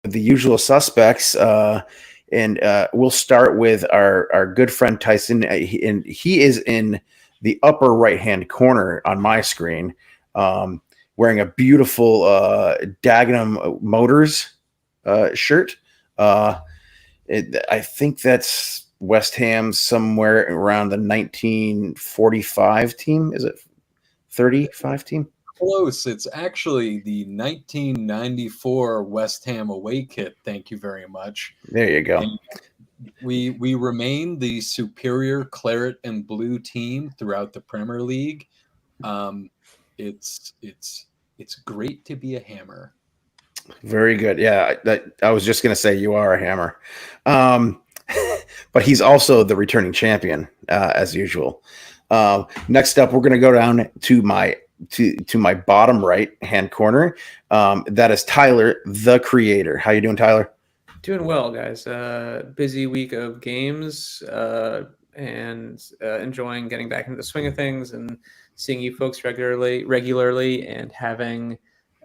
the usual suspects. And we'll start with our good friend Tyson. And he is in the upper right hand corner on my screen, wearing a beautiful Dagenham Motors shirt. Uh, I think that's West Ham somewhere around the 1945 team. Is it 35 team? Close. It's actually the 1994 West Ham away kit. Thank you very much. There you go. And we remain the superior claret and blue team throughout the Premier League. It's great to be a Hammer. Very good. Yeah, I was just going to say you are a Hammer. But he's also the returning champion, as usual. Next up, we're going to go down to my bottom right hand corner. That is Tyler, the creator. How you doing, Tyler? Doing well, guys. Busy week of games and enjoying getting back into the swing of things and seeing you folks regularly, and having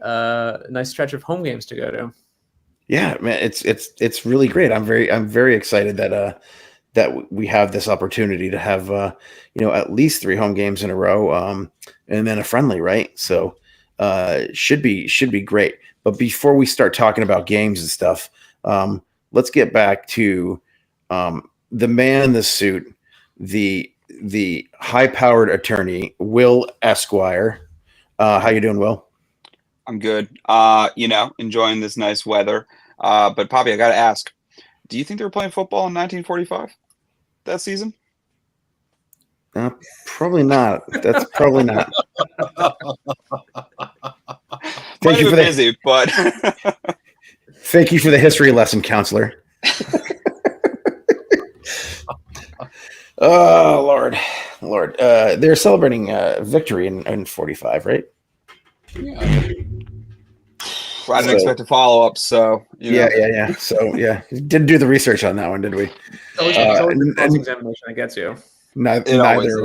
a nice stretch of home games to go to. Yeah, man, it's really great. I'm very excited that we have this opportunity to have at least 3 home games in a row, and then a friendly, right? So should be great. But before we start talking about games and stuff, let's get back to the man in the suit, the high-powered attorney, Will Esquire. How you doing, Will? I'm good. Enjoying this nice weather. But Poppy, I got to ask, do you think they were playing football in 1945 that season? Probably not. That's probably not. Thank you for busy, but thank you for the history lesson, counselor. Oh, Lord. They're celebrating victory in 45, right? Yeah. I didn't expect a follow up, so yeah. So didn't do the research on that one, did we? It's always the cross-examination that gets you. Neither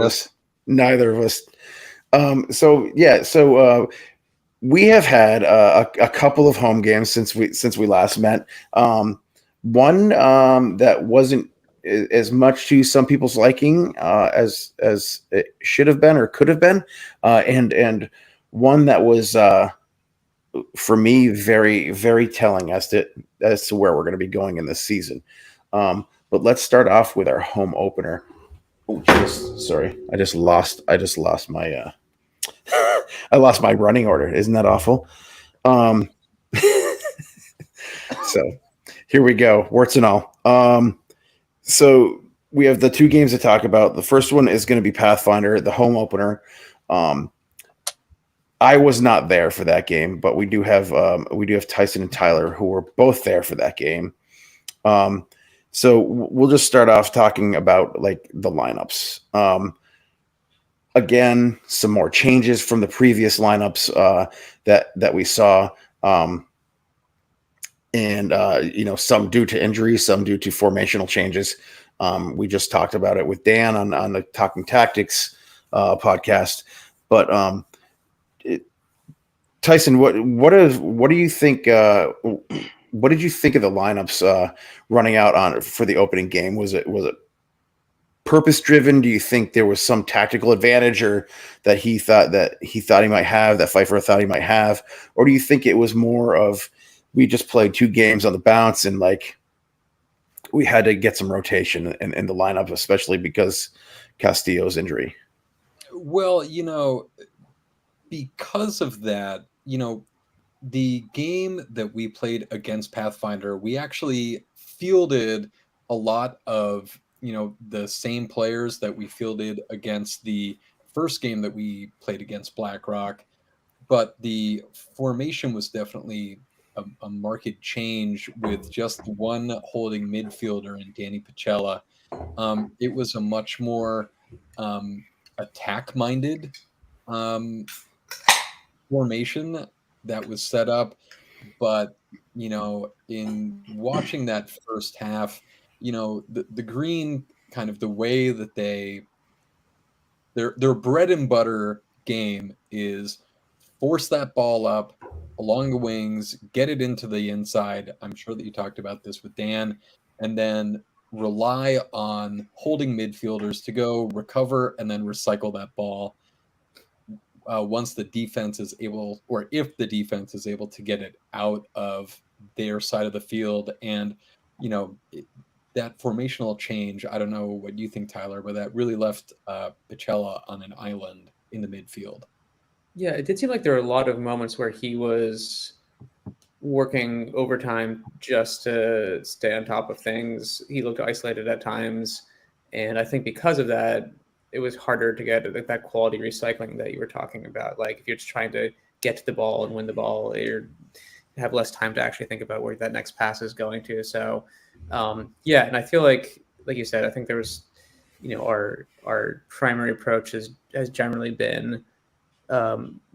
of us. So we have had a couple of home games since we last met. One that wasn't as much to some people's liking as it should have been or could have been, and one that was for me very, very telling as to where we're going to be going in this season. But let's start off with our home opener. Oh, sorry, I just lost my I lost my running order. Isn't that awful? So here we go, warts and all. So we have the 2 games to talk about. The first one is going to be Pathfinder, the home opener. I was not there for that game, but we do have Tyson and Tyler who were both there for that game. So we'll just start off talking about like the lineups. Again, some more changes from the previous lineups that we saw, and some due to injuries, some due to formational changes. We just talked about it with Dan on the Talking Tactics podcast, but. Tyson, what do you think? What did you think of the lineups running out on for the opening game? Was it purpose driven? Do you think there was some tactical advantage, or that he thought he might have, that Pfeiffer thought he might have, or do you think it was more of we just played 2 games on the bounce and like we had to get some rotation in the lineup, especially because Castillo's injury? Well, because of that, the game that we played against Pathfinder, we actually fielded a lot of, the same players that we fielded against the first game that we played against BlackRock. But the formation was definitely a marked change with just one holding midfielder in Danny Pacella. It was a much more attack-minded formation that was set up, but in watching that first half, the Green, kind of the way that their bread and butter game is force that ball up along the wings, get it into the inside. I'm sure that you talked about this with Dan, and then rely on holding midfielders to go recover and then recycle that ball once the defense is able, or if the defense is able to get it out of their side of the field. And, that formational change, I don't know what you think, Tyler, but that really left Pacella on an island in the midfield. Yeah, it did seem like there were a lot of moments where he was working overtime just to stay on top of things. He looked isolated at times. And I think because of that, it was harder to get that quality recycling that you were talking about. Like if you're just trying to get to the ball and win the ball, you have less time to actually think about where that next pass is going to. So, yeah, and I feel like you said, I think there was, our primary approach has generally been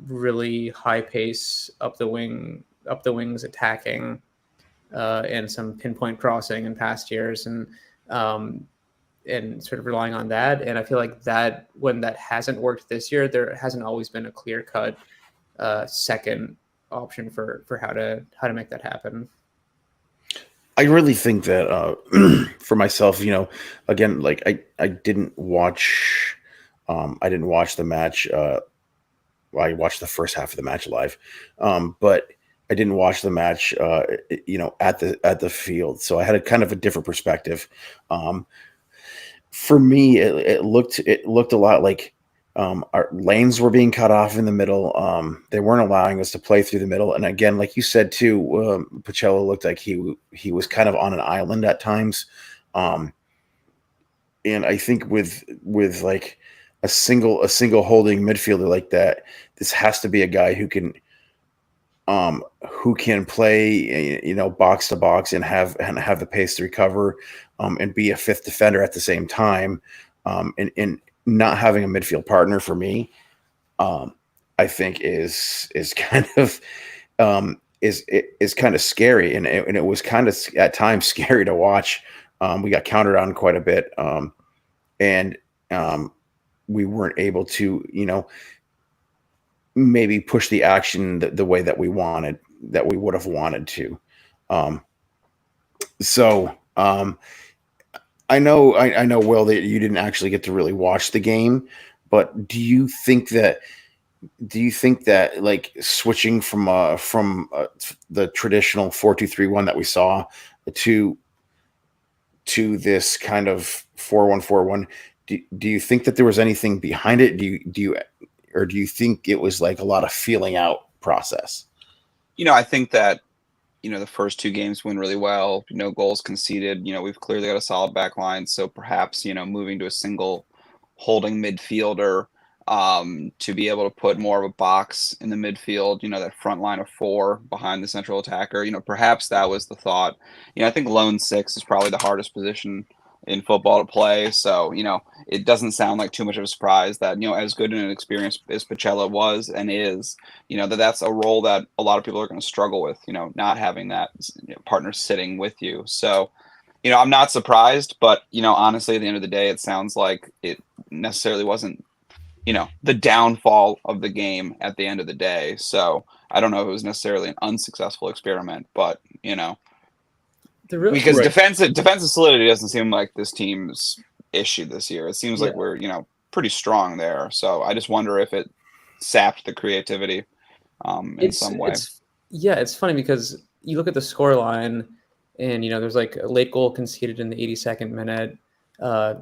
really high pace up the wings attacking, and some pinpoint crossing in past years, and sort of relying on that. And I feel like that when that hasn't worked this year, there hasn't always been a clear cut second option for how to make that happen. I really think that for myself, again, like I didn't watch the match. I watched the first half of the match live, but I didn't watch the match, at the field. So I had a kind of a different perspective. For me, it looked a lot like our lanes were being cut off in the middle. They weren't allowing us to play through the middle. And again, like you said too, Pacella looked like he was kind of on an island at times. And I think with like a single holding midfielder like that, this has to be a guy who can play, box to box and have the pace to recover, and be a fifth defender at the same time. And not having a midfield partner for me, I think is kind of is kind of scary, and it was kind of at times scary to watch. We got countered on quite a bit, and we weren't able to, maybe push the action the way that we would have wanted to. I know, Will, that you didn't actually get to really watch the game, but do you think that like switching from the traditional 4-2-3-1 that we saw to this kind of 4-1-4-1, do you think that there was anything behind it? Or do you think it was like a lot of feeling out process? I think that the first two games went really well. No goals conceded. We've clearly got a solid back line. So perhaps, moving to a single holding midfielder, to be able to put more of a box in the midfield, that front line of four behind the central attacker, perhaps that was the thought. I think lone six is probably the hardest position in football to play. So, it doesn't sound like too much of a surprise that, as good an experience as Pacella was and is, that's a role that a lot of people are going to struggle with, not having that partner sitting with you. So, I'm not surprised, but, honestly, at the end of the day, it sounds like it necessarily wasn't, the downfall of the game at the end of the day. So I don't know if it was necessarily an unsuccessful experiment, but, because defensive solidity doesn't seem like this team's issue this year. It seems like we're, pretty strong there. So I just wonder if it sapped the creativity in some way. It's funny because you look at the score line and, there's like a late goal conceded in the 82nd minute,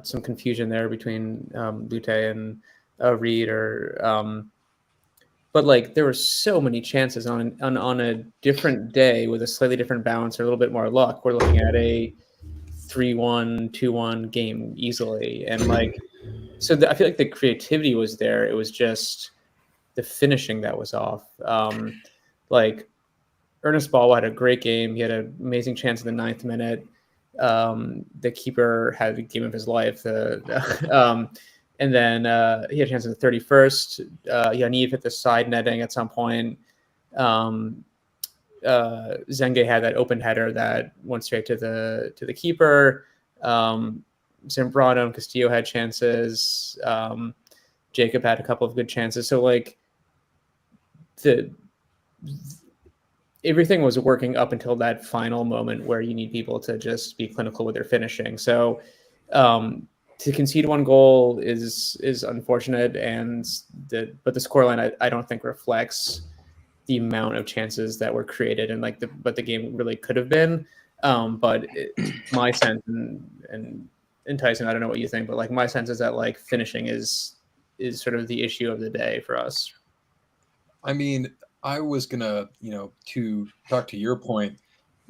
some confusion there between Lute and Reed, but like there were so many chances on a different day with a slightly different balance or a little bit more luck. We're looking at a 3-1, 2-1 game easily. And like, so I feel like the creativity was there. It was just the finishing that was off. Like Ernest Ball had a great game. He had an amazing chance in the 9th minute. The keeper had the game of his life. And then he had a chance in the 31st. Yaniv hit the side netting at some point. Zenge had that open header that went straight to the keeper. Zambrano and Castillo had chances. Jacob had a couple of good chances. So like everything was working up until that final moment where you need people to just be clinical with their finishing. So to concede one goal is unfortunate, and but the scoreline I don't think reflects the amount of chances that were created and like what the game really could have been. But my sense, and Tyson, I don't know what you think, but like my sense is that like finishing is sort of the issue of the day for us. I mean, I was gonna, to talk to your point,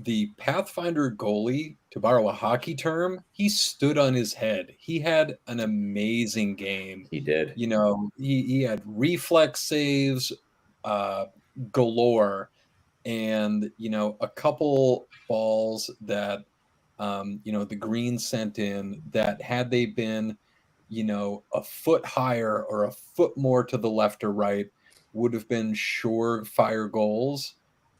the Pathfinder goalie, to borrow a hockey term, he stood on his head. He had an amazing game. He did. He had reflex saves galore, and a couple balls that the Green sent in that, had they been a foot higher or a foot more to the left or right, would have been surefire goals.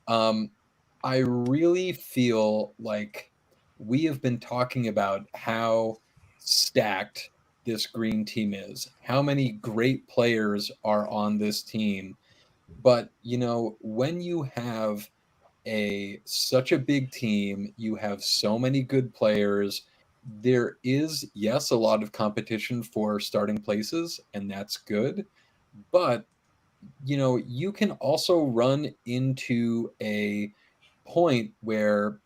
I really feel like we have been talking about how stacked this Green team is, how many great players are on this team. But when you have such a big team, you have so many good players. There is, yes, a lot of competition for starting places, and that's good. But you can also run into a point where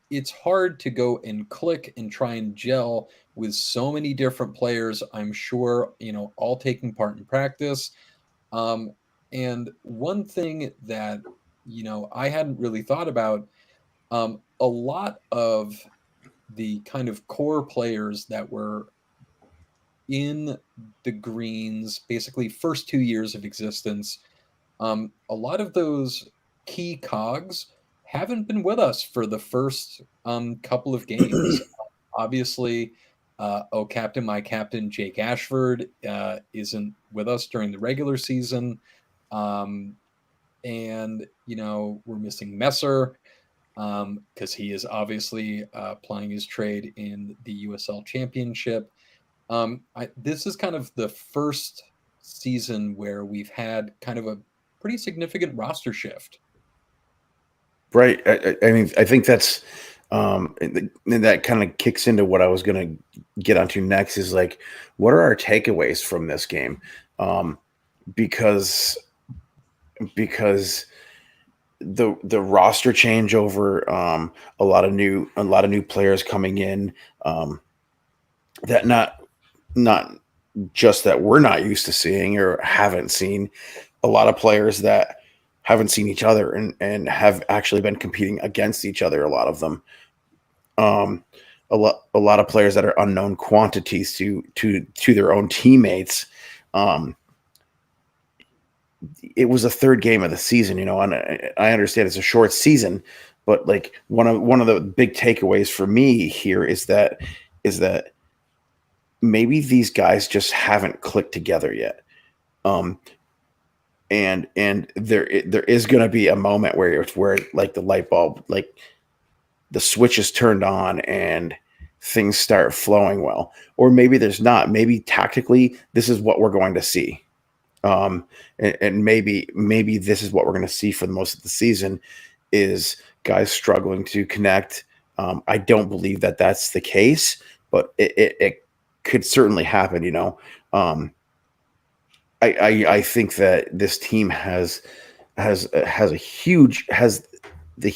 it's hard to go and click and try and gel with so many different players. I'm sure all taking part in practice. And one thing that I hadn't really thought about, a lot of the kind of core players that were in the Greens, basically first 2 years of existence, a lot of those key cogs haven't been with us for the first couple of games. Obviously, oh Captain, my captain, Jake Ashford, isn't with us during the regular season. And we're missing Messer because he is obviously playing his trade in the USL Championship. This is kind of the first season where we've had kind of a pretty significant roster shift. Right. I mean, I think that's and that kind of kicks into what I was going to get onto next, is like, what are our takeaways from this game? Because the roster changeover, a lot of new players coming in, that not just that we're not used to seeing or haven't seen, a lot of players that haven't seen each other and have actually been competing against each other, a lot of them. A lot of players that are unknown quantities to their own teammates. It was a third game of the season, and I understand it's a short season, but like one of the big takeaways for me here is that maybe these guys just haven't clicked together yet. And there is going to be a moment where like the light bulb, like the switch is turned on and things start flowing well. Or maybe there's not. Maybe tactically this is what we're going to see. And maybe this is what we're going to see for the most of the season, is guys struggling to connect. I don't believe that that's the case, but it could certainly happen. I think that this team has the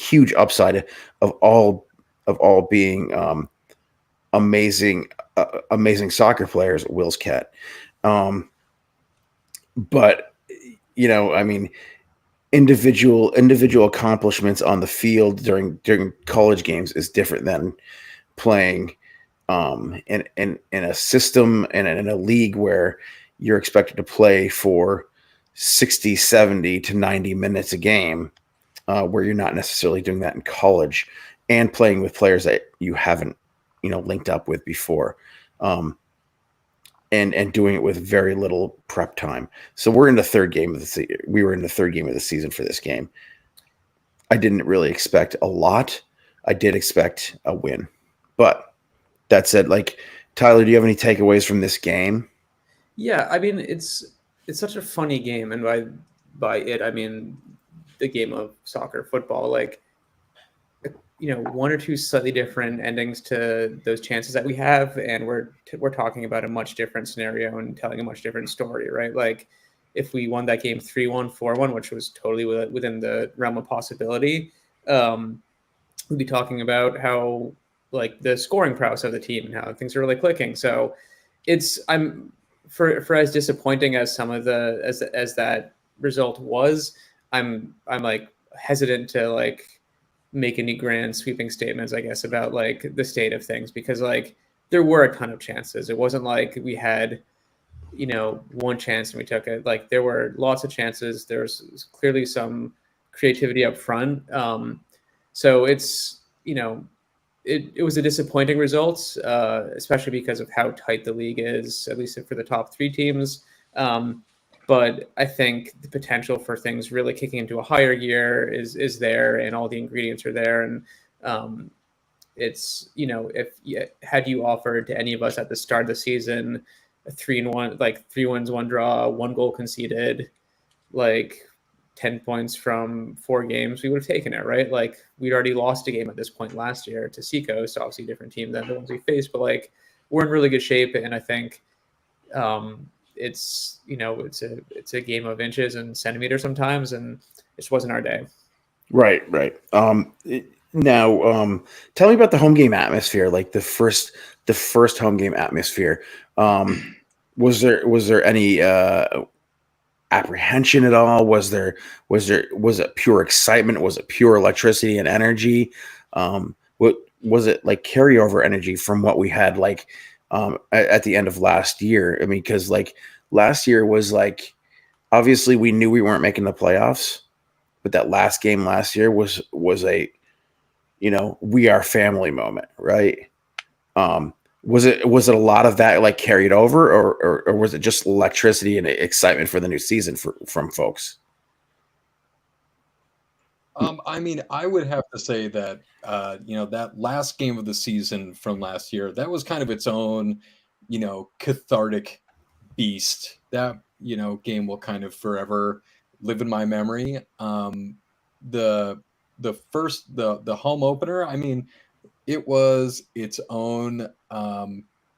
huge upside of all being amazing soccer players at Will's Cat. But I mean, individual accomplishments on the field during college games is different than playing in a system and in a league where you're expected to play for 60, 70 to 90 minutes a game, where you're not necessarily doing that in college, and playing with players that you haven't linked up with before. And doing it with very little prep time. So we're in the third game of the season. We were in the third game of the season for this game. I didn't really expect a lot. I did expect a win. But that said, like, Tyler, do you have any takeaways from this game? Yeah, I mean, it's such a funny game, and by it I mean the game of soccer, football, like, one or two slightly different endings to those chances that we have, and we're talking about a much different scenario and telling a much different story, right? Like, if we won that game 3-1, 4-1, which was totally within the realm of possibility, we'd be talking about how, like, the scoring prowess of the team and how things are really clicking. So I'm for as disappointing as some of the as that result was, I'm like hesitant to like make any grand sweeping statements, I guess, about like the state of things, because like there were a ton of chances. It wasn't like we had, one chance and we took it. Like, there were lots of chances. There's clearly some creativity up front. So it's, it was a disappointing result, especially because of how tight the league is, at least for the top three teams. But I think the potential for things really kicking into a higher gear is there, and all the ingredients are there. And it's, had you offered to any of us at the start of the season a 3-1, like 3 wins, 1 draw, 1 goal conceded, like 10 points from 4 games, we would have taken it, right? Like, we'd already lost a game at this point last year to Seacoast, obviously a different team than the ones we faced, but like, we're in really good shape. And I think it's a game of inches and centimeters sometimes, and it just wasn't our day. Right. Now, tell me about the home game atmosphere, like the first home game atmosphere. Was there any apprehension at all? Was it pure excitement? Was it pure electricity and energy? What was it like, carryover energy from what we had like at the end of last year? I mean, because like last year was like, obviously we knew we weren't making the playoffs, but that last game last year was a, we are family moment, right? Was it a lot of that like carried over, or was it just electricity and excitement for the new season from folks? I mean, I would have to say that that last game of the season from last year, that was kind of its own, cathartic beast. That game will kind of forever live in my memory. The first the home opener, I mean, it was its own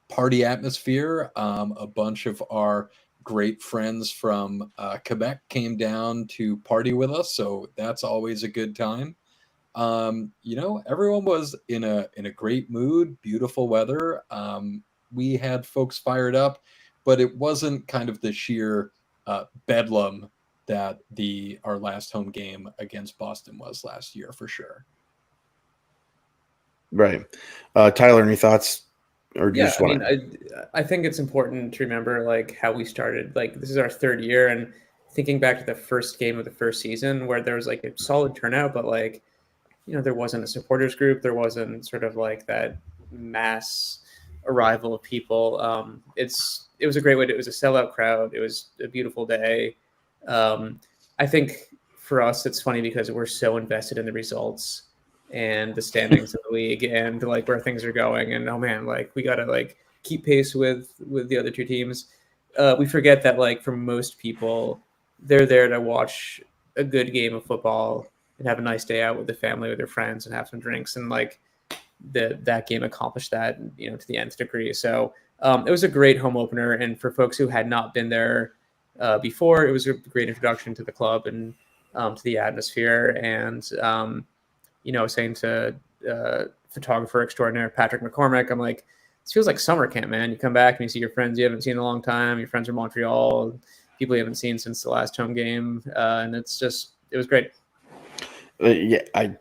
party atmosphere. A bunch of our great friends from Quebec came down to party with us, so that's always a good time. Everyone was in a great mood, beautiful weather. We had folks fired up, but it wasn't kind of the sheer bedlam that our last home game against Boston was last year, for sure. Right. Tyler, any thoughts? Or do you just want I think it's important to remember like how we started. Like, this is our 3rd year, and thinking back to the first game of the first season where there was like a solid turnout, but like, there wasn't a supporters group. There wasn't sort of like that mass arrival of people. It was a great way it was a sellout crowd. It was a beautiful day. I think for us, it's funny because we're so invested in the results and the standings of the league and like where things are going. And oh man, like we got to like keep pace with the other two teams. We forget that like for most people, they're there to watch a good game of football and have a nice day out with the family, with their friends, and have some drinks. And like that game accomplished that, to the nth degree. So it was a great home opener. And for folks who had not been there before, it was a great introduction to the club and to the atmosphere. And, saying to photographer extraordinaire Patrick McCormick, I'm like, this feels like summer camp, man. You come back and you see your friends you haven't seen in a long time, your friends from Montreal, people you haven't seen since the last home game. And it was great. Yeah, I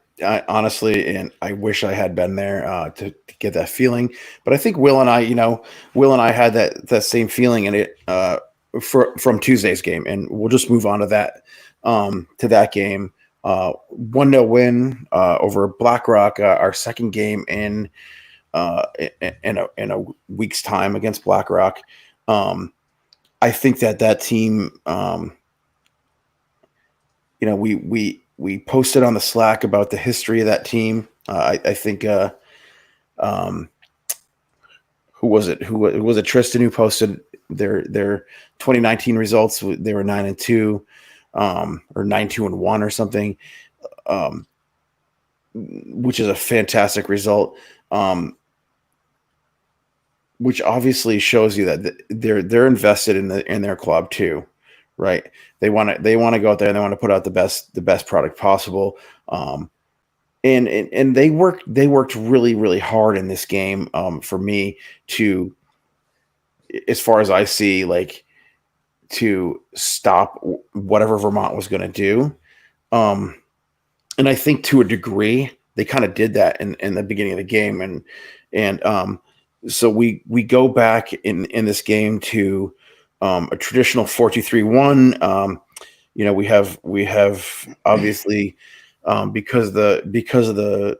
honestly, and I wish I had been there to get that feeling. But I think Will and I had that same feeling in it from Tuesday's game, and we'll just move on to that game. 1-0 win over BlackRock, our second game in a week's time against BlackRock. I think that team, we posted on the Slack about the history of that team. I think who was it? Who was it? Tristan, who posted their 2019 results. They were 9-2. or 9-2-1 or something, um, which is a fantastic result. Which obviously shows you that they're invested in their club too, right? They want to go out there and they want to put out the best product possible. And they worked really really hard in this game, for me to, as far as I see, like, to stop whatever Vermont was going to do. Um, and I think to a degree they kind of did that in the beginning of the game, and so we go back in this game to a traditional 4-2-3-1. We have obviously, because of the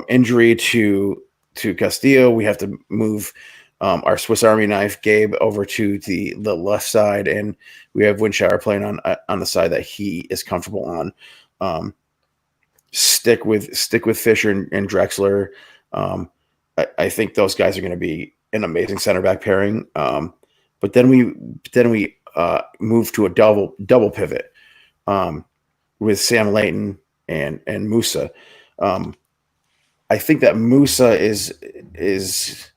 injury to Castillo, we have to move our Swiss Army knife Gabe over to the left side, and we have Windshire playing on the side that he is comfortable on. Stick with Fisher and Drexler. I think those guys are going to be an amazing center back pairing. But then we move to a double pivot, with Sam Layton and Musa. I think that Musa is,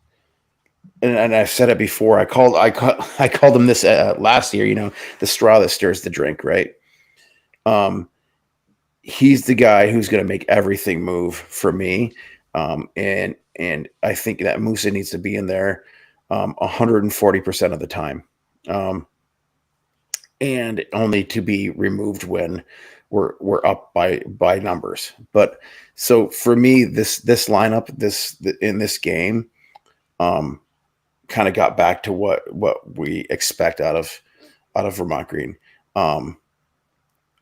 and I've said it before. I called him this last year. The straw that stirs the drink, right? He's the guy who's going to make everything move for me, and I think that Musa needs to be in there 140% of the time, and only to be removed when we're up by numbers. But so for me, this lineup in this game, kind of got back to what we expect out of Vermont Green.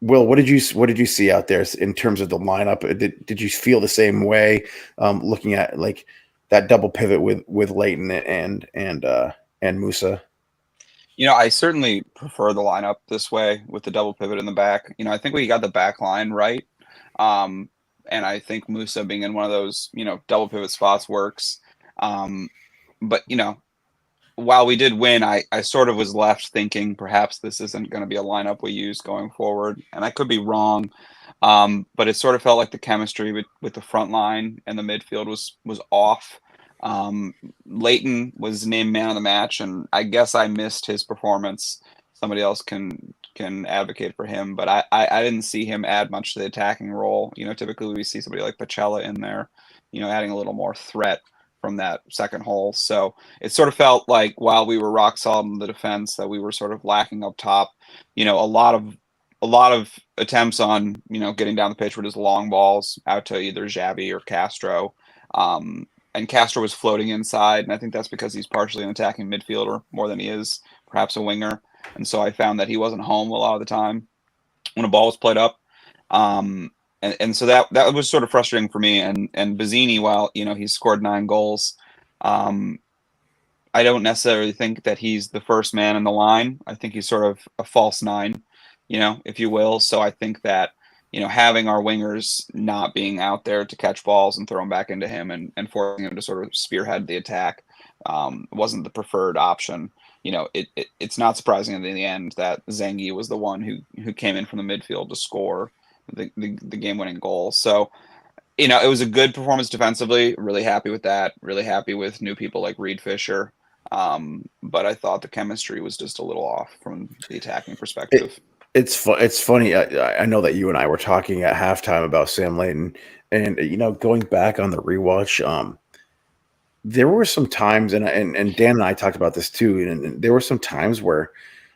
Will, what did you see out there in terms of the lineup? Did you feel the same way, looking at like that double pivot with Layton and Musa? I certainly prefer the lineup this way with the double pivot in the back. I think we got the back line right. And I think Musa being in one of those, double pivot spots works. But, while we did win, I sort of was left thinking perhaps this isn't going to be a lineup we use going forward. And I could be wrong. But it sort of felt like the chemistry with the front line and the midfield was off. Layton was named man of the match, and I guess I missed his performance. Somebody else can advocate for him, but I didn't see him add much to the attacking role. Typically we see somebody like Pacella in there, adding a little more threat from that second hole. So it sort of felt like while we were rock solid in the defense, that we were sort of lacking up top. A lot of attempts on getting down the pitch were just long balls out to either Xavi or Castro. And Castro was floating inside, and I think that's because he's partially an attacking midfielder more than he is perhaps a winger. And so I found that he wasn't home a lot of the time when a ball was played up. And so that was sort of frustrating for me. And Bazzini, while he's scored 9 goals, I don't necessarily think that he's the first man in the line. I think he's sort of a false 9, if you will. So I think that having our wingers not being out there to catch balls and throw them back into him and forcing him to sort of spearhead the attack wasn't the preferred option. It's not surprising in the end that Zengi was the one who came in from the midfield to score the game-winning goal. So, it was a good performance defensively. Really happy with that. Really happy with new people like Reed Fisher. But I thought the chemistry was just a little off from the attacking perspective. It's funny. I know that you and I were talking at halftime about Sam Layton, and going back on the rewatch, there were some times, and Dan and I talked about this too, and there were some times where,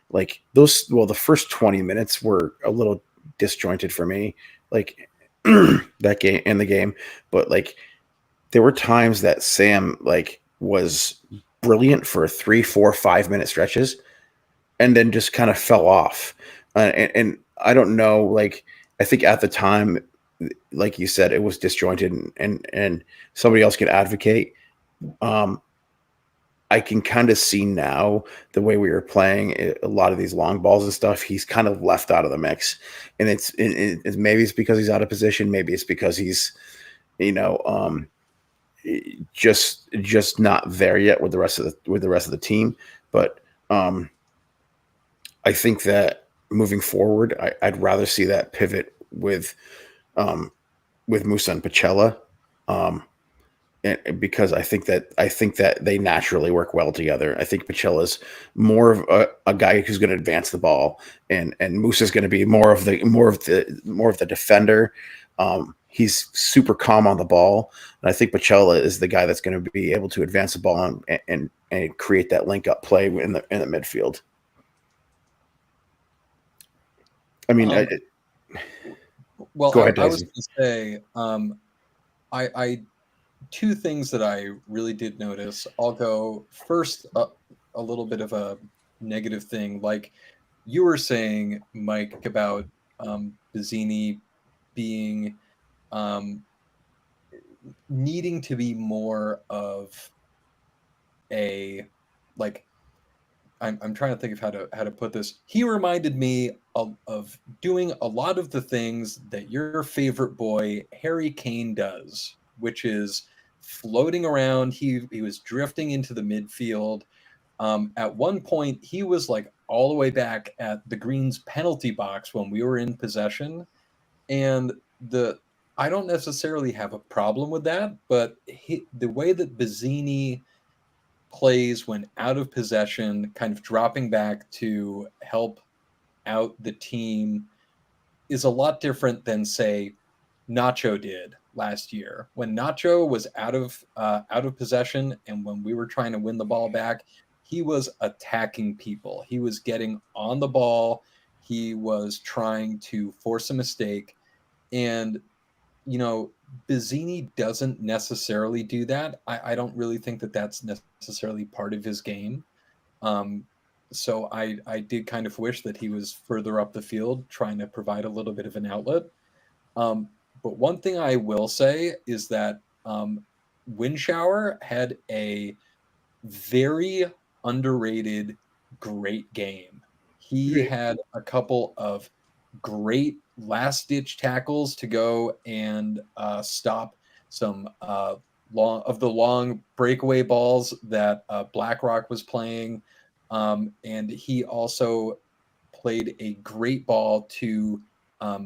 like the first 20 minutes were a little disjointed for me, like that game in the game, but like there were times that Sam was brilliant for 3, 4, 5 minute stretches, and then just kind of fell off. And I don't know, I think at the time, like you said, it was disjointed, and somebody else could advocate. I can kind of see now the way we were playing a lot of these long balls and stuff. He's kind of left out of the mix, and it's maybe it's because he's out of position. Maybe it's because he's, just not there yet with the rest of the team. But I think that moving forward, I'd rather see that pivot with Musa and Pacella, and because I think that they naturally work well together. I think Pacella's more of a guy who's going to advance the ball, and Musa's going to be more of the defender. He's super calm on the ball, and I think Pacella is the guy that's going to be able to advance the ball and create that link up play in the midfield. I mean, Well, go ahead, I was Daisy. going to say, I two things that I really did notice. I'll go first, a little bit of a negative thing, like you were saying, Mike, about Bazzini being um, needing to be more of a like I'm trying to think of how to put this. He reminded me of doing a lot of the things that your favorite boy Harry Kane does, which is floating around. He was drifting into the midfield. At one point, he was like all the way back at the Greens penalty box when we were in possession, and the I don't necessarily have a problem with that, but the way that Bazzini plays when out of possession, kind of dropping back to help out the team, is a lot different than, say, Nacho did last year. When Nacho was out of possession, and when we were trying to win the ball back, he was attacking people. He was getting on the ball. He was trying to force a mistake, and Bazzini doesn't necessarily do that. I don't really think that that's necessarily part of his game. So I did kind of wish that he was further up the field, trying to provide a little bit of an outlet. But one thing I will say is that Windshower had a very underrated great game. He had a couple of great last ditch tackles to go and stop some long breakaway balls that BlackRock was playing. And he also played a great ball to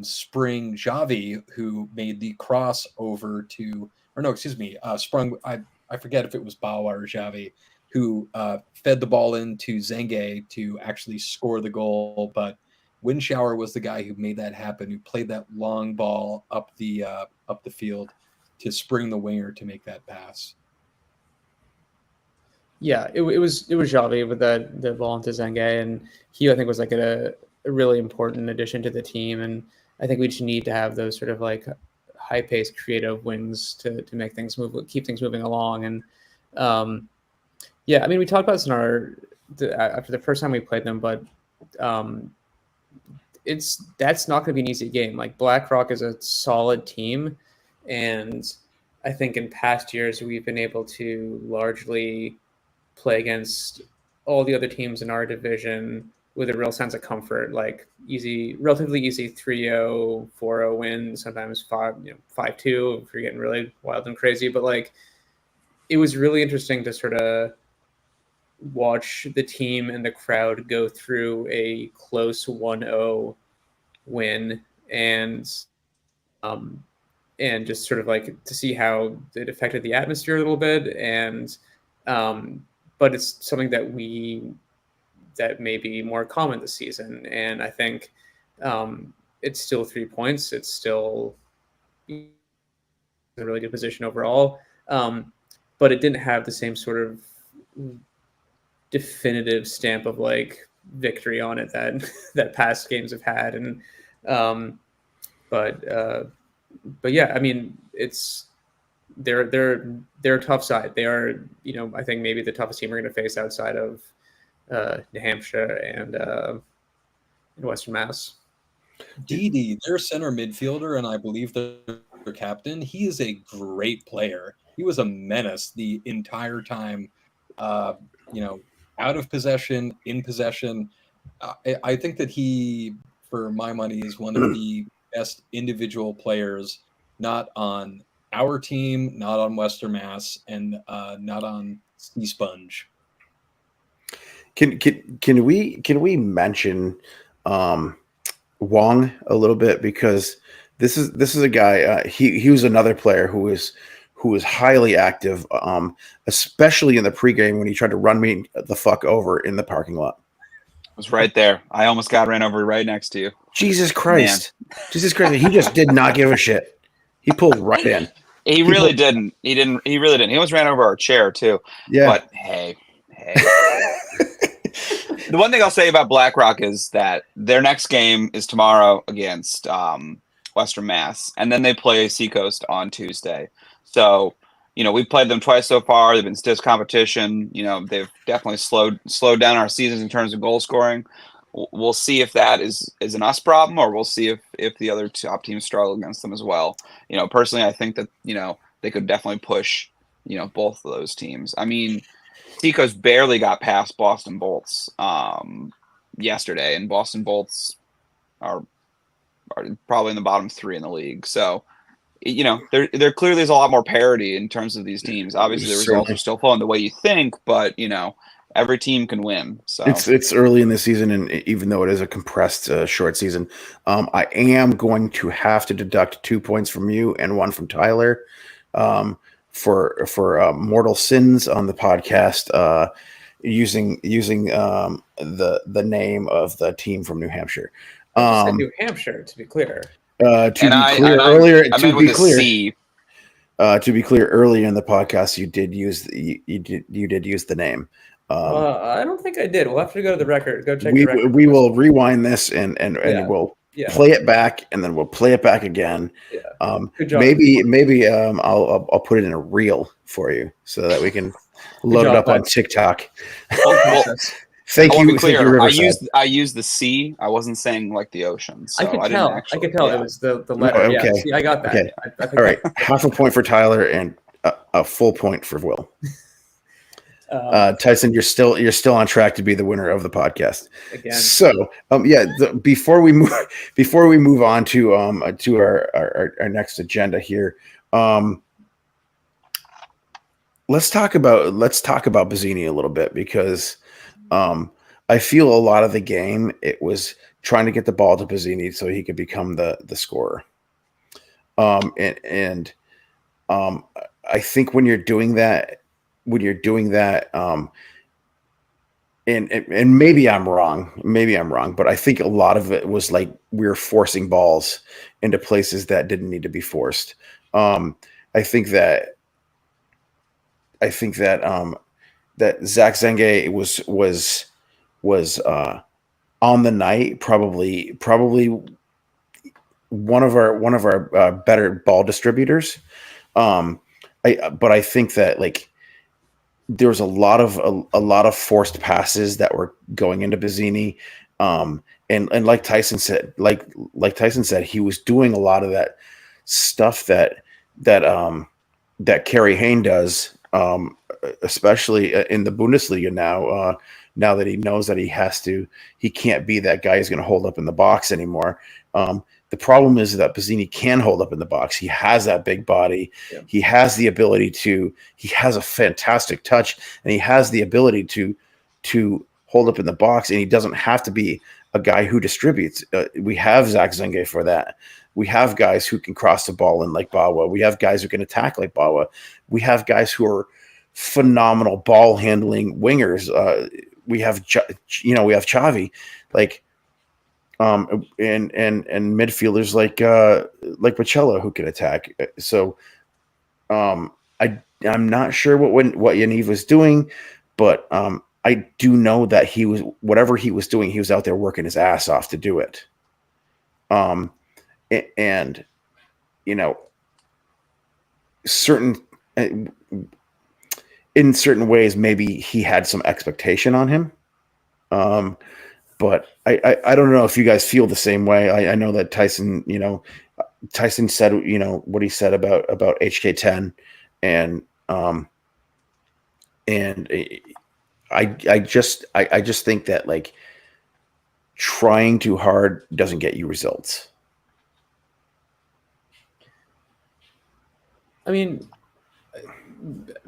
spring Javi, who made the cross over to, or no, excuse me, sprung. I forget if it was Bawa or Javi, who fed the ball into Zenge to actually score the goal. But Windshower was the guy who made that happen, who played that long ball up the field to spring the winger to make that pass. Yeah, it was Xavi with the ball into Zenge, and he I think was like a really important addition to the team, and I think we just need to have those sort of like high paced creative wings to make things move, keep things moving along. And yeah, I mean we talked about this in after the first time we played them, but that's not going to be an easy game. Like BlackRock is a solid team, and I think in past years we've been able to largely play against all the other teams in our division with a real sense of comfort, like relatively easy 3-0, 4-0 wins, sometimes 5-2 if you're getting really wild and crazy. But like, it was really interesting to sort of watch the team and the crowd go through a close 1-0 win and just sort of like to see how it affected the atmosphere a little bit. And but it's something that may be more common this season. And I think it's still 3 points. It's still in a really good position overall. But it didn't have the same sort of definitive stamp of like victory on it that past games have had. And but yeah, I mean, they're a tough side. They are, I think maybe the toughest team we're going to face outside of New Hampshire and in Western Mass. Didi, their center midfielder, and I believe their captain, he is a great player. He was a menace the entire time, out of possession, in possession. I think that he, for my money, is one of the best individual players, not on our team, not on Western Mass, and not on Sea Sponge. Can we mention Wong a little bit, because this is a guy. He was another player who was highly active, especially in the pregame when he tried to run me the fuck over in the parking lot. I was right there. I almost got ran over right next to you. Jesus Christ! Jesus Christ! He just did not give a shit. He pulled right in. He really didn't. He didn't. He really didn't. He almost ran over our chair too. Yeah. But hey. The one thing I'll say about BlackRock is that their next game is tomorrow against Western Mass, and then they play Seacoast on Tuesday. So, we've played them twice so far. They've been stiff competition. They've definitely slowed down our seasons in terms of goal scoring. We'll see if that is an us problem, or we'll see if the other top teams struggle against them as well. Personally, I think that they could definitely push both of those teams. I mean, Seacoast barely got past Boston Bolts yesterday, and Boston Bolts are probably in the bottom 3 in the league. So, there clearly is a lot more parity in terms of these teams. Obviously, the results are still flowing the way you think, but every team can win. So it's early in the season, and even though it is a compressed short season, I am going to have to deduct 2 points from you and 1 from Tyler. For mortal sins on the podcast, using the name of the team from New Hampshire. New Hampshire, to be clear. To be clear, earlier in the podcast, you did use the name. I don't think I did. We'll have to go to the record. Go check. We will rewind this and we'll play it back, and then we'll play it back again. Yeah. Good job. Maybe I'll put it in a reel for you so that we can load it up on TikTok. Thank you. Clear. I used the C. I wasn't saying like the ocean. So I could tell it was the letter. Okay. Yeah. See, I got that. Okay. I think all right. Half a point for Tyler and a full point for Will. Tyson, you're still on track to be the winner of the podcast again. So, before we move on to our next agenda here, let's talk about Bazzini a little bit, because I feel a lot of the game it was trying to get the ball to Bazzini so he could become the scorer. And I think when you're doing that, and maybe I'm wrong, but I think a lot of it was like we were forcing balls into places that didn't need to be forced. I think that Zach Zenga was on the night probably one of our better ball distributors. But I think that like there was a lot of forced passes that were going into Bazzini, and like Tyson said, he was doing a lot of that stuff that Kerry Hayne does, especially in the Bundesliga now. Now that he knows that he can't be that guy who's going to hold up in the box anymore. The problem is that Bazzini can hold up in the box. He has that big body. Yeah. He has the ability he has a fantastic touch, and he has the ability to hold up in the box, and he doesn't have to be a guy who distributes. We have Zach Zenga for that. We have guys who can cross the ball in like Bawa. We have guys who can attack like Bawa. We have guys who are phenomenal ball handling wingers. We have Xavi, like, and midfielders like Pacello who can attack. So I'm not sure what Yaniv was doing, but I do know that whatever he was doing, he was out there working his ass off to do it. And in certain ways, maybe he had some expectation on him. But I don't know if you guys feel the same way. I know that Tyson said, what he said about HK10, and I just think that like trying too hard doesn't get you results. I mean,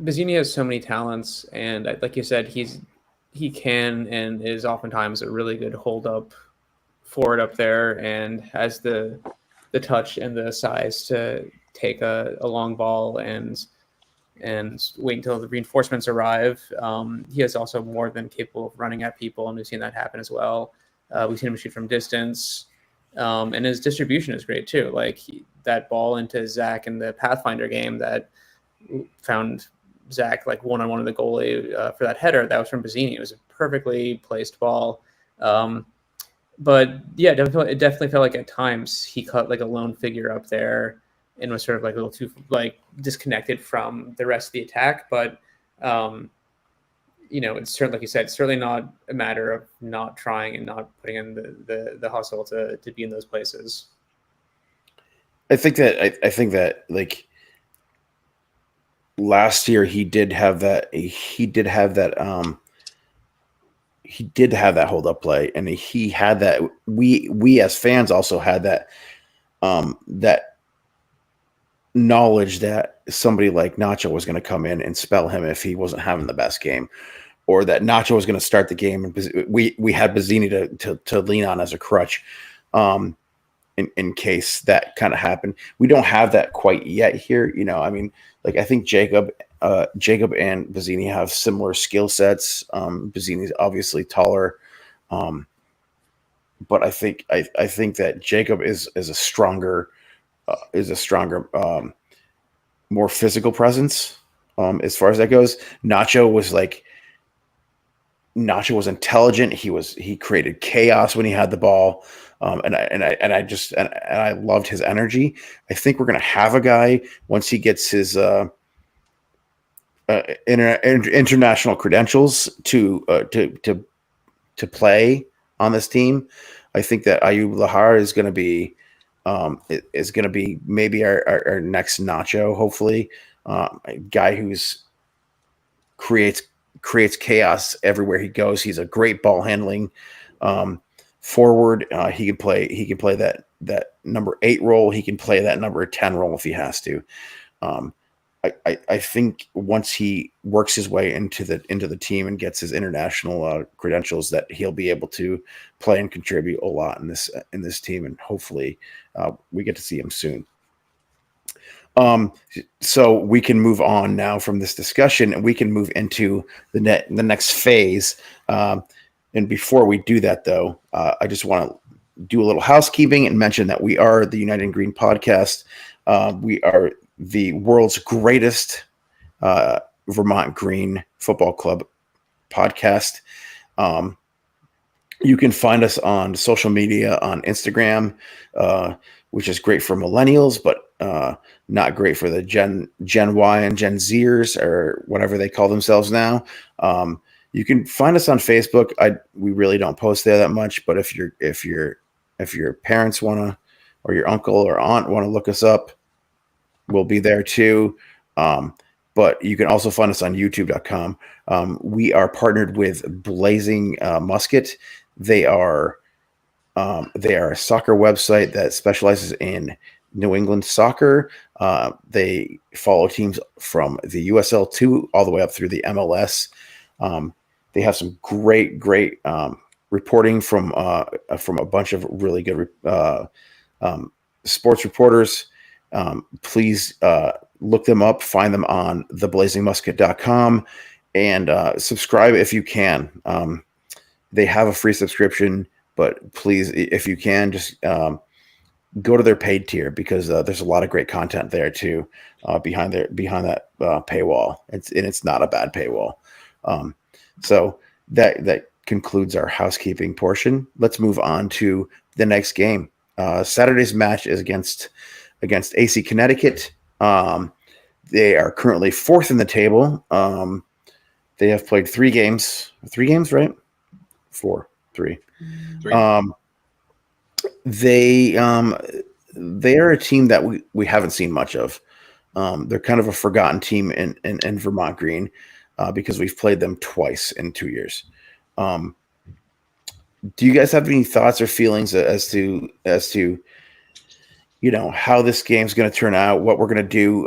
Bazzini has so many talents, and like you said, he can and is oftentimes a really good hold up forward up there and has the touch and the size to take a long ball and wait until the reinforcements arrive. He is also more than capable of running at people, and we've seen that happen as well. We've seen him shoot from distance, and his distribution is great too. Like that ball into Zach in the Pathfinder game that found Zach like one-on-one of the goalie for that header, that was from Bazzini. It was a perfectly placed ball. But yeah, it definitely felt like at times he caught like a lone figure up there and was sort of like a little too like disconnected from the rest of the attack. But it's certainly, like you said, certainly not a matter of not trying and not putting in the hustle to be in those places. I think that like last year he did have that hold up play, and he had that. We as fans also had that that knowledge that somebody like Nacho was going to come in and spell him if he wasn't having the best game, or that Nacho was going to start the game, and we had Bazzini to lean on as a crutch in case that kind of happened. We don't have that quite yet here. I mean, like I think Jacob and Bazzini have similar skill sets. Bazzini's obviously taller, but I think that Jacob is a stronger, more physical presence as far as that goes. Nacho was intelligent. He created chaos when he had the ball, and I loved his energy. I think we're gonna have a guy once he gets his international credentials to play on this team. I think that Ayub Lahar is going to be maybe our next Nacho, hopefully, a guy who's creates chaos everywhere he goes. He's a great ball handling forward. He can play that number 8 role. He can play that number 10 role if he has to. I think once he works his way into the team and gets his international credentials, that he'll be able to play and contribute a lot in this team, and hopefully we get to see him soon. So we can move on now from this discussion, and we can move into the next phase. And before we do that, though, I just want to do a little housekeeping and mention that we are the United in Green podcast. We are the world's greatest Vermont Green Football Club podcast. You can find us on social media on Instagram, which is great for millennials, but not great for the Gen Y and Gen Zers, or whatever they call themselves now. You can find us on Facebook. We really don't post there that much, but if your parents wanna, or your uncle or aunt want to look us up, we'll be there too. But you can also find us on youtube.com. We are partnered with Blazing Musket. They are a soccer website that specializes in New England soccer. They follow teams from the USL2 all the way up through the MLS. They have some great reporting from a bunch of really good sports reporters. Please look them up, find them on theblazingmusket.com, and subscribe if you can. They have a free subscription, but please, if you can, just go to their paid tier, because there's a lot of great content there too, behind that paywall. It's not a bad paywall. So that concludes our housekeeping portion. Let's move on to the next game. Saturday's match is against AC Connecticut. They are currently 4th in the table. They have played 3 games. 3 games, right? 4, 3. 3. They are a team that we haven't seen much of. They're kind of a forgotten team in Vermont Green, because we've played them twice in 2 years. Do you guys have any thoughts or feelings as to how this game's going to turn out, what we're going to do,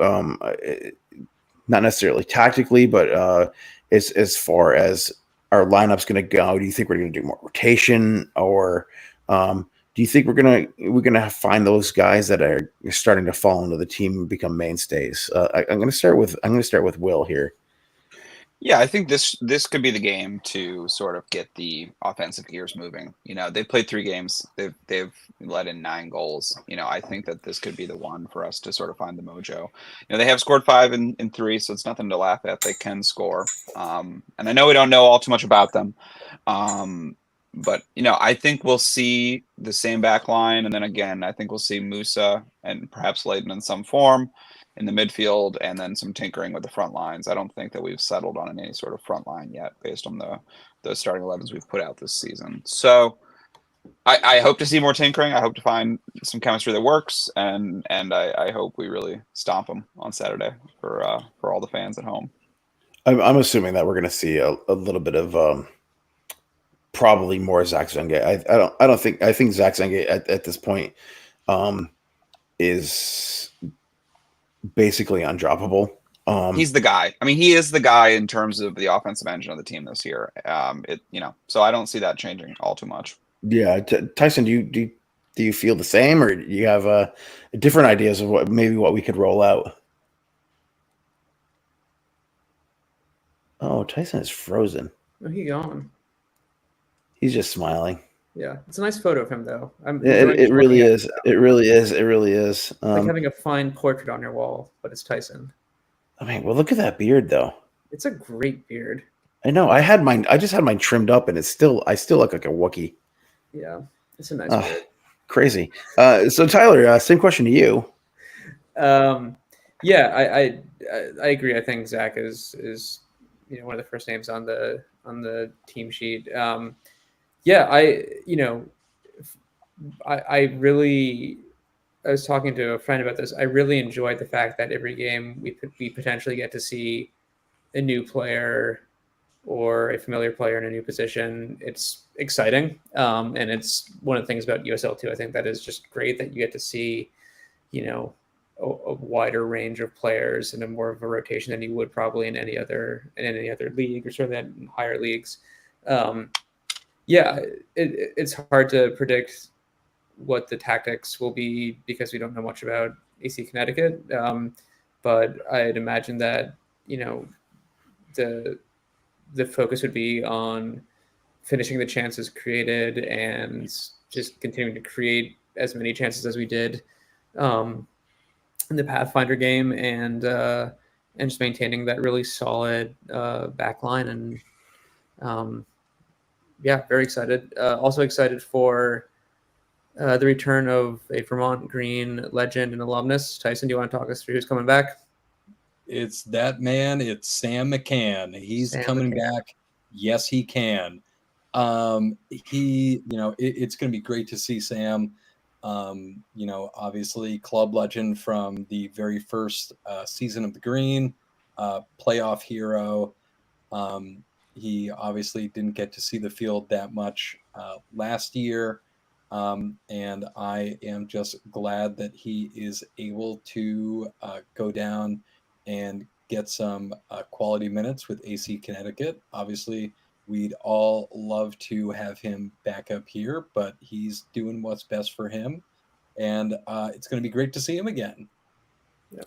not necessarily tactically, but as far as our lineup's going to go? Do you think we're going to do more rotation, or Do you think we're gonna find those guys that are starting to fall into the team and become mainstays? I'm gonna start with Will here. Yeah, I think this could be the game to sort of get the offensive gears moving. You know, they've played 3 games. They've let in 9 goals. You know, I think that this could be the one for us to sort of find the mojo. You know, they have scored 5 in 3, so it's nothing to laugh at. They can score. And I know we don't know all too much about them. But you know, I think we'll see the same back line, and then again, I think we'll see Musa and perhaps Leighton in some form in the midfield, and then some tinkering with the front lines. I don't think that we've settled on any sort of front line yet, based on the starting 11s we've put out this season. So I hope to see more tinkering. I hope to find some chemistry that works, and I hope we really stomp them on Saturday for all the fans at home. I'm assuming that we're gonna see a little bit of probably more Zach Zenga. I think Zach Zenga at this point is basically undroppable. He's the guy. I mean, he is the guy in terms of the offensive engine of the team this year. So I don't see that changing all too much. Yeah, Tyson, do you feel the same, or do you have different ideas of what we could roll out? Oh, Tyson is frozen. Oh, he gone. He's just smiling. Yeah, it's a nice photo of him though. It really is. It really is. It really is. Like having a fine portrait on your wall, but it's Tyson. I mean, well, look at that beard though. It's a great beard. I know. I just had mine trimmed up, and I still look like a Wookiee. Yeah, it's a nice beard. Crazy. So Tyler, same question to you. Yeah, I agree. I think Zach is one of the first names on the team sheet. Yeah, I was talking to a friend about this. I really enjoyed the fact that every game we potentially get to see a new player or a familiar player in a new position. It's exciting. And it's one of the things about USL too. I think that is just great that you get to see, a wider range of players and a more of a rotation than you would probably in any other league, or certainly in higher leagues. Yeah, it's hard to predict what the tactics will be because we don't know much about AC Connecticut. But I'd imagine that, the focus would be on finishing the chances created and just continuing to create as many chances as we did in the Pathfinder game, and just maintaining that really solid back line. And yeah, very excited. Also excited for the return of a Vermont Green legend and alumnus. Tyson, do you want to talk us through who's coming back? It's that man. It's Sam McCann. He's coming back. Yes, he can. It's going to be great to see Sam. Obviously club legend from the very first season of the Green, playoff hero. He obviously didn't get to see the field that much last year. And I am just glad that he is able to go down and get some quality minutes with AC Connecticut. Obviously, we'd all love to have him back up here, but he's doing what's best for him. And it's going to be great to see him again.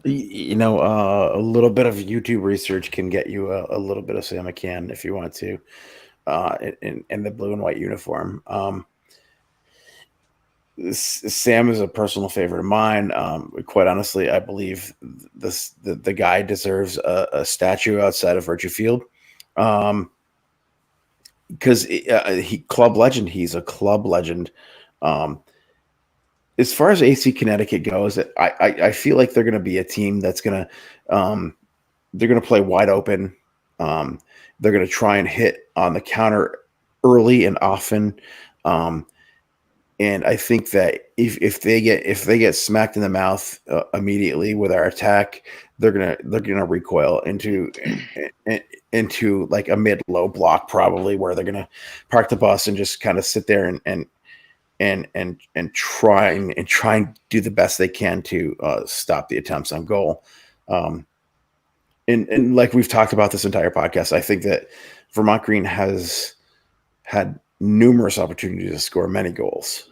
A little bit of YouTube research can get you a little bit of Sam McCann if you want to, in the blue and white uniform. Sam is a personal favorite of mine. Quite honestly, I believe the guy deserves a statue outside of Virtue Field, because club legend. He's a club legend. As far as AC Connecticut goes, I feel like they're going to be a team that's going to they're going to play wide open. They're going to try and hit on the counter early and often. And I think that if they get smacked in the mouth immediately with our attack, they're gonna recoil into like a mid-low block, probably, where they're gonna park the bus and just kind of sit there and try and do the best they can to stop the attempts on goal. And like we've talked about this entire podcast, I think that Vermont Green has had numerous opportunities to score many goals.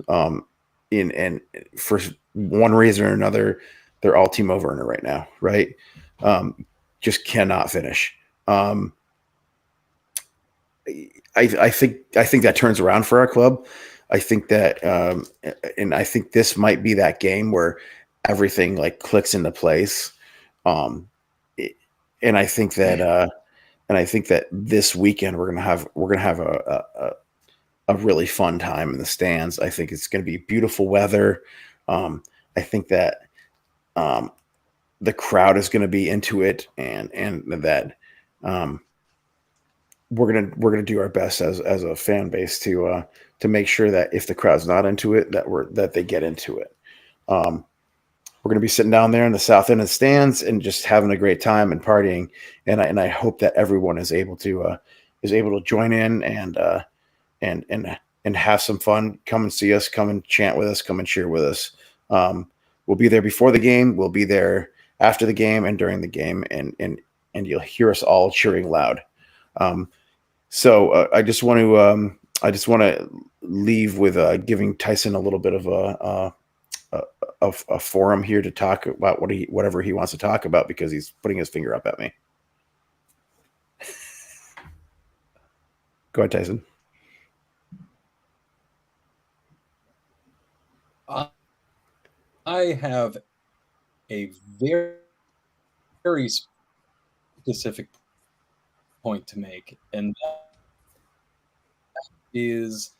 and for one reason or another, they're all Timo Werner right now, right? Just cannot finish. I think that turns around for our club. I think that, and I think this might be that game where everything like clicks into place. And I think that, this weekend we're gonna have a really fun time in the stands. I think it's gonna be beautiful weather. I think that the crowd is gonna be into it, and that we're gonna do our best as a fan base to make sure that if the crowd's not into it, that they get into it. We're gonna be sitting down there in the south end of the stands and just having a great time and partying, and I hope that everyone is able to join in and have some fun. Come and see us. Come and chant with us. Come and cheer with us. We'll be there before the game. We'll be there after the game and during the game, and you'll hear us all cheering loud. So I just want to leave with giving Tyson a little bit of a forum here to talk about whatever he wants to talk about, because he's putting his finger up at me. Go ahead, Tyson. I have a very, very specific point to make, and that is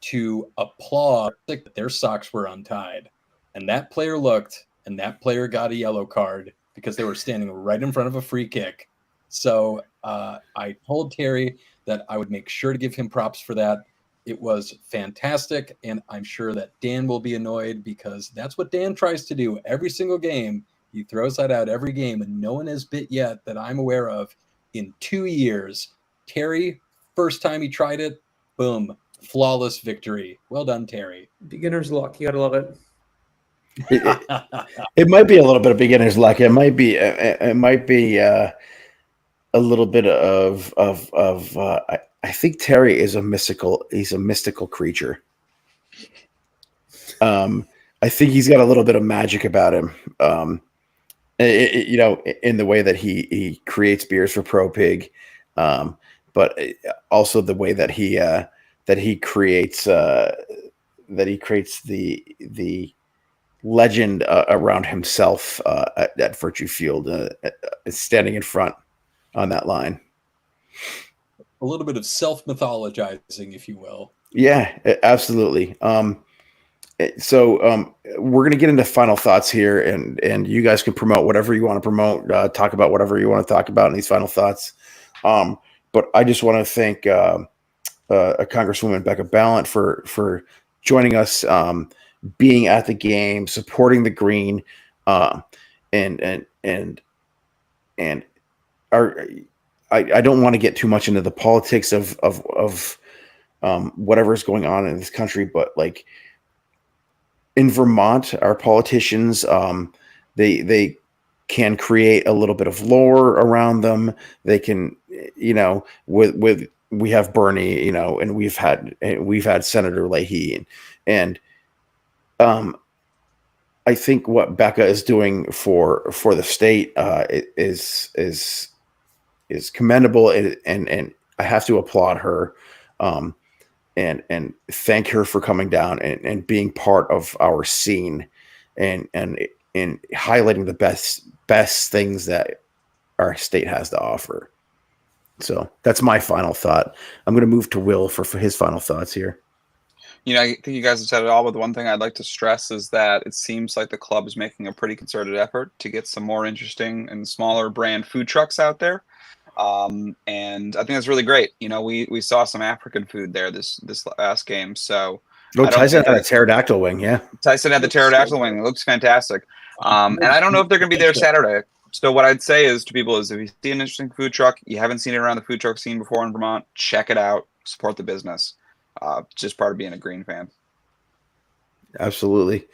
to applaud that their socks were untied, and that player looked, and that player got a yellow card because they were standing right in front of a free kick. So I told Terry that I would make sure to give him props for that. It was fantastic, and I'm sure that Dan will be annoyed, because that's what Dan tries to do every single game. He throws that out every game, and no one has bit yet that I'm aware of in 2 years. Terry, first time he tried it, boom, flawless victory. Well done, Terry. Beginner's luck. You gotta love it. It might be a little bit of beginner's luck. It might be a little bit of I think Terry is he's a mystical creature. I think he's got a little bit of magic about him. In the way that he creates beers for Pro Pig, but also the way that he creates the legend around himself at Virtue Field, standing in front on that line. A little bit of self-mythologizing, if you will. Yeah, absolutely. So we're going to get into final thoughts here, and you guys can promote whatever you want to promote, talk about whatever you want to talk about in these final thoughts. But I just want to thank Congresswoman Becca Balint for joining us, being at the game, supporting the green, and I don't want to get too much into the politics of whatever is going on in this country, but like in Vermont, our politicians, they can create a little bit of lore around them. They can, we have Bernie, and we've had Senator Leahy, and I think what Becca is doing for the state is commendable, and I have to applaud her, and thank her for coming down and being part of our scene, and highlighting the best things that our state has to offer. So that's my final thought. I'm going to move to Will for his final thoughts here. I think you guys have said it all, but the one thing I'd like to stress is that it seems like the club is making a pretty concerted effort to get some more interesting and smaller brand food trucks out there. And I think that's really great. We saw some African food there this last game. So Tyson had a pterodactyl wing. Yeah. Tyson had the pterodactyl wing. It looks fantastic. And I don't know if they're going to be there Saturday. So what I'd say is to people is, if you see an interesting food truck, you haven't seen it around the food truck scene before in Vermont, check it out, support the business. Just part of being a Green fan. Absolutely.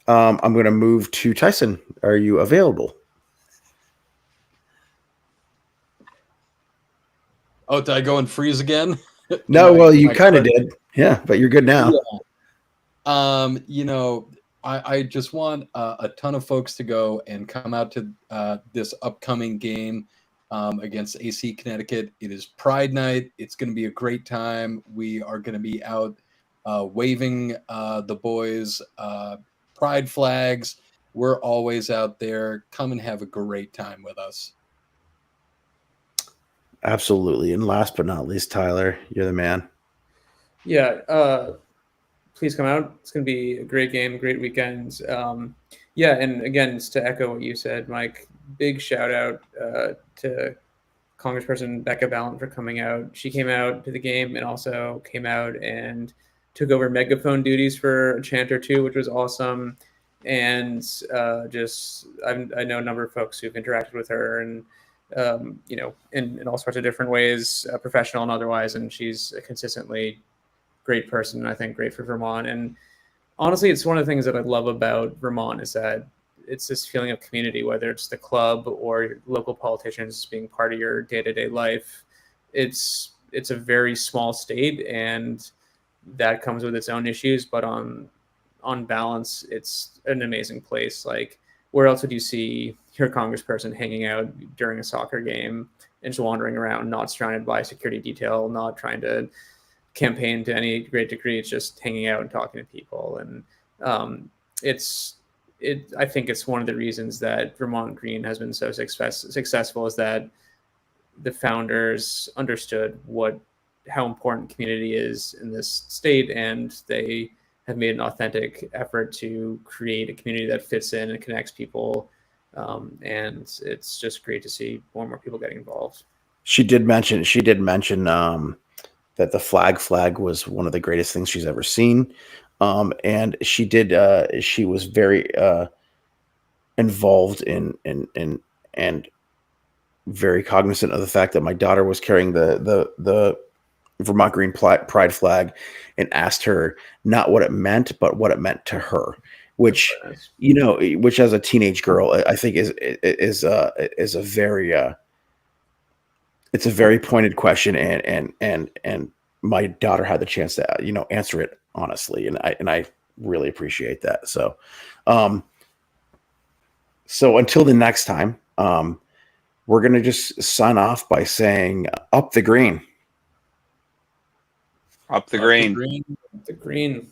I'm going to move to Tyson. Are you available? Oh, did I go and freeze again? No, well, you kind of did. Yeah, but you're good now. You know, I just want a ton of folks to go and come out to this upcoming game against AC Connecticut. It is Pride Night. It's going to be a great time. We are going to be out waving the boys' pride flags. We're always out there. Come and have a great time with us. Absolutely. And last but not least, Tyler, you're the man. Yeah, please come out. It's going to be a great game, great weekend. Yeah, and again, just to echo what you said, Mike, big shout out to Congressperson Becca Ballant for coming out. She came out to the game and also came out and took over megaphone duties for a chant or two, which was awesome. And I know a number of folks who've interacted with her and you know, in all sorts of different ways, professional and otherwise. And she's a consistently great person, and I think great for Vermont. And honestly, it's one of the things that I love about Vermont is that it's this feeling of community, whether it's the club or your local politicians being part of your day-to-day life. It's a very small state, and that comes with its own issues, but on balance, it's an amazing place. Like, where else would you see your congressperson hanging out during a soccer game and just wandering around, not surrounded by security detail, not trying to campaign to any great degree? It's just hanging out and talking to people. And I think it's one of the reasons that Vermont Green has been so successful is that the founders understood how important community is in this state, and they have made an authentic effort to create a community that fits in and connects people. And it's just great to see more and more people getting involved. She did mention that the flag was one of the greatest things she's ever seen. And she was very involved in and very cognizant of the fact that my daughter was carrying the Vermont Green Pride flag, and asked her not what it meant, but what it meant to her, which, you know, which as a teenage girl, I think is a very, it's a very pointed question. And my daughter had the chance to, you know, answer it honestly. And I really appreciate that. So, so until the next time, we're going to just sign off by saying up the green. Up the green. The green.